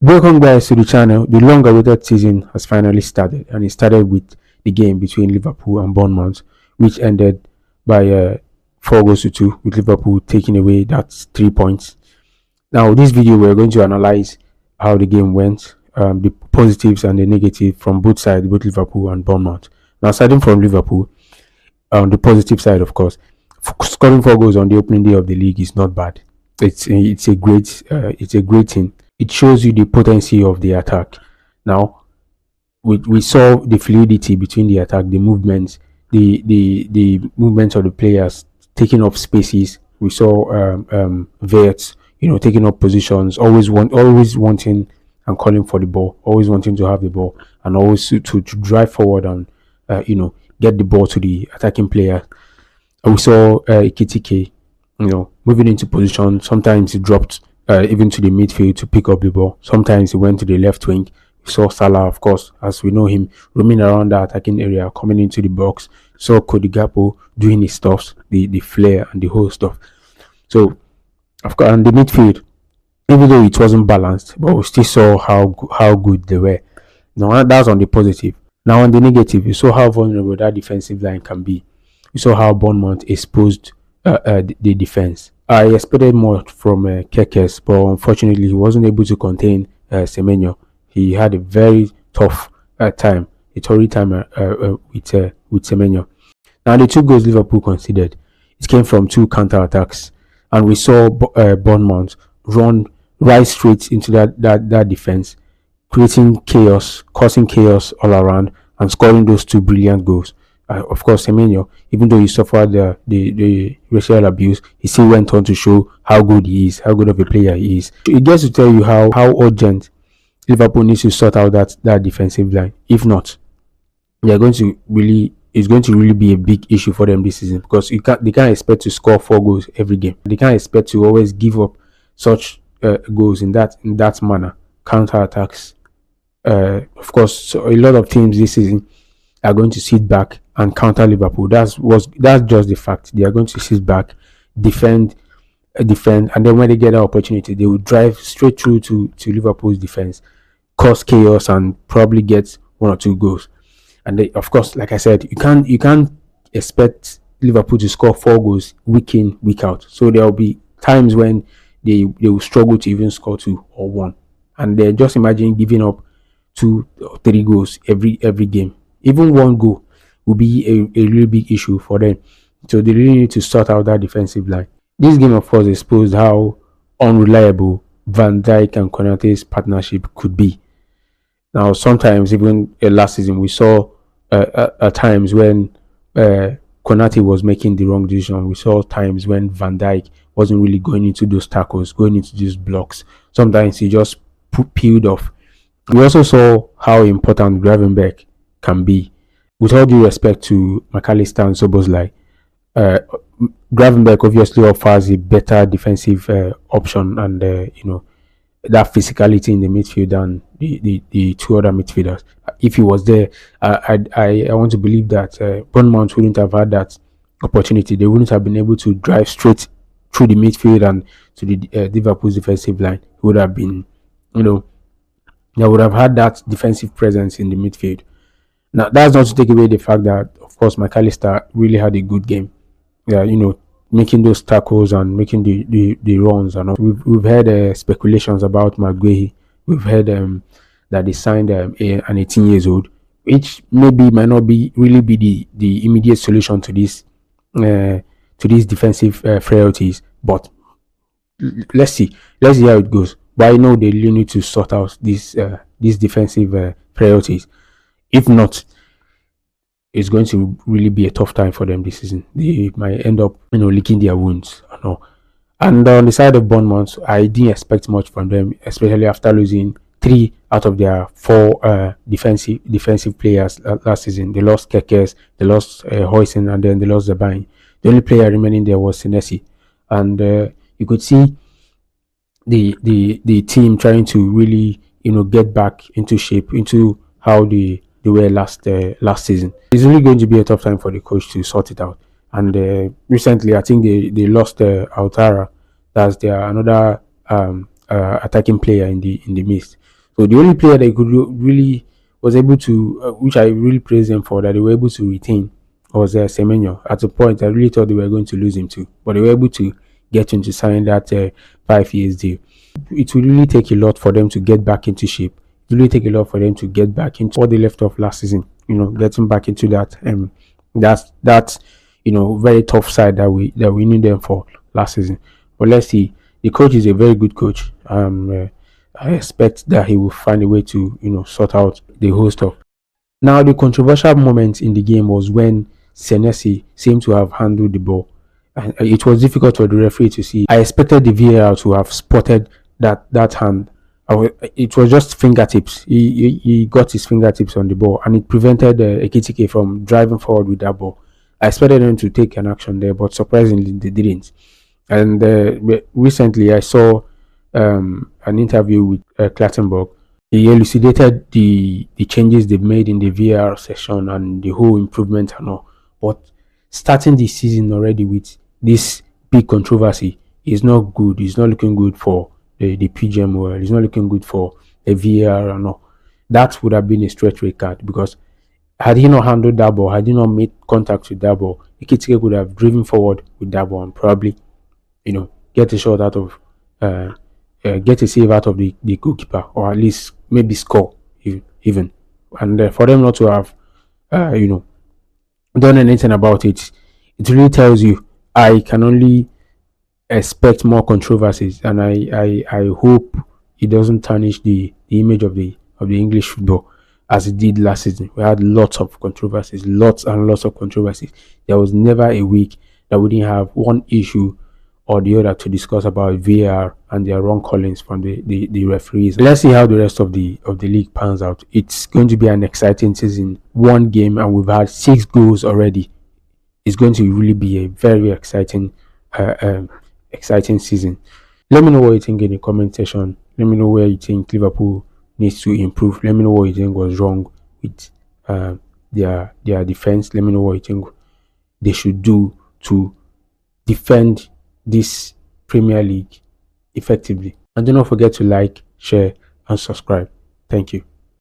Welcome guys to the channel. The long-awaited season has finally started, and it started with the game between Liverpool and Bournemouth, which ended by 4 goals to 2, with Liverpool taking away that 3 points. Now, this video we're going to analyze how the game went, the positives and the negatives from both sides, both Liverpool and Bournemouth. Now, starting from Liverpool, on the positive side, of course, scoring 4 goals on the opening day of the league is not bad. It's a great thing. It shows you the potency of the attack. Now, we saw the fluidity between the attack, the movements, the movements of the players, taking up spaces. We saw Verts, taking up positions, always wanting and calling for the ball, always wanting to have the ball, and always to drive forward and get the ball to the attacking player. And we saw Ikitike, moving into position. Sometimes he dropped even to the midfield to pick up the ball. Sometimes he went to the left wing. We saw Salah, of course, as we know him, roaming around the attacking area, coming into the box. Saw Cody Gakpo doing his stuff, the flair and the whole stuff. So, of course, and the midfield, even though it wasn't balanced, but we still saw how good they were. Now, that's on the positive. Now, on the negative, you saw how vulnerable that defensive line can be. You saw how Bournemouth exposed the defense. I expected more from Kekes, but unfortunately, he wasn't able to contain Semenyo. He had a very tough time, a torrid time with Semenyo. Now, the 2 goals Liverpool conceded, it came from 2 counterattacks, and we saw Bournemouth run right straight into that defense, creating chaos, causing chaos all around, and scoring those 2 brilliant goals. Of course, Semenyo, even though he suffered the racial abuse, he still went on to show how good he is, how good of a player he is. It gets to tell you how urgent Liverpool needs to sort out that defensive line. If not, it's going to really be a big issue for them this season, because they can't expect to score 4 goals every game. They can't expect to always give up such goals in that manner. Counter-attacks. Of course, so a lot of teams this season are going to sit back and counter Liverpool. That's just the fact. They are going to sit back, defend, and then when they get an opportunity, they will drive straight through to Liverpool's defense, cause chaos, and probably get 1 or 2 goals. And they, of course, like I said, you can't expect Liverpool to score 4 goals week in, week out. So there will be times when they will struggle to even score 2 or 1, and then just imagine giving up 2 or 3 goals every game. Even 1 goal will be a really big issue for them. So they really need to sort out that defensive line. This game, of course, exposed how unreliable Van Dijk and Konate's partnership could be. Now, sometimes, even last season, we saw at times when Konate was making the wrong decision. We saw times when Van Dijk wasn't really going into those tackles, going into those blocks. Sometimes he just peeled off. We also saw how important Gravenberch can be. With all due respect to McAllister and Szoboszlai, Gravenberch obviously offers a better defensive option, and that physicality in the midfield than the 2 other midfielders. If he was there, I want to believe that Bournemouth wouldn't have had that opportunity. They wouldn't have been able to drive straight through the midfield and to the Liverpool's defensive line. It would have been, they would have had that defensive presence in the midfield. Now, that's not to take away the fact that, of course, McAllister really had a good game. Yeah, making those tackles and making the runs. And we've heard speculations about Maguire. We've heard that they signed an 18-year-old, which maybe might not be the immediate solution to these defensive frailties. But let's see how it goes. But I know they really need to sort out these defensive frailties. If not, it's going to really be a tough time for them this season. They might end up, licking their wounds. And on the side of Bournemouth, I didn't expect much from them, especially after losing 3 out of their 4 defensive players last season. They lost Kekes, they lost Huijsen, and then they lost Zabani. The only player remaining there was Senesi, and you could see the team trying to really get back into shape, into how they were last season. It's really going to be a tough time for the coach to sort it out. And recently, I think they lost Altara. That's their another attacking player in the midst. So the only player they could really was able to, which I really praise them for, that they were able to retain was Semenyo. At a point, I really thought they were going to lose him too, but they were able to get him to sign that 5 years deal. It will really take a lot for them to get back into shape. It will really take a lot for them to get back into what they left off last season. Getting back into that that very tough side that we knew them for last season. But let's see. The coach is a very good coach. I expect that he will find a way to sort out the whole stuff. Now, the controversial moment in the game was when Senesi seemed to have handled the ball, and it was difficult for the referee to see. I expected the VAR to have spotted that hand. It was just fingertips. He got his fingertips on the ball, and it prevented Ekitike from driving forward with that ball. I expected them to take an action there, but surprisingly, they didn't. And recently, I saw an interview with Clattenburg. He elucidated the changes they've made in the VAR session and the whole improvement and all. But starting the season already with this big controversy is not good. It's not looking good for the PGM world. It's not looking good for the VAR and all. That would have been a straight red card, because had he not handled that ball, had he not made contact with that ball, Ekitike would have driven forward with that ball and probably, get a shot out of, get a save out of the goalkeeper, or at least maybe score even. And for them not to have, done anything about it, it really tells you I can only expect more controversies, and I hope it doesn't tarnish the image of the English football as it did last season. We had lots of controversies, lots and lots of controversies. There was never a week that we didn't have one issue or the other to discuss about VAR and their wrong callings from the referees. Let's see how the rest of the league pans out. It's going to be an exciting season. One game and we've had 6 goals already. It's going to really be a very exciting season. Let me know what you think in the comment section. Let me know where you think Liverpool needs to improve. Let me know what you think was wrong with their defense. Let me know what you think they should do to defend this Premier League effectively. And do not forget to like, share, and subscribe. Thank you.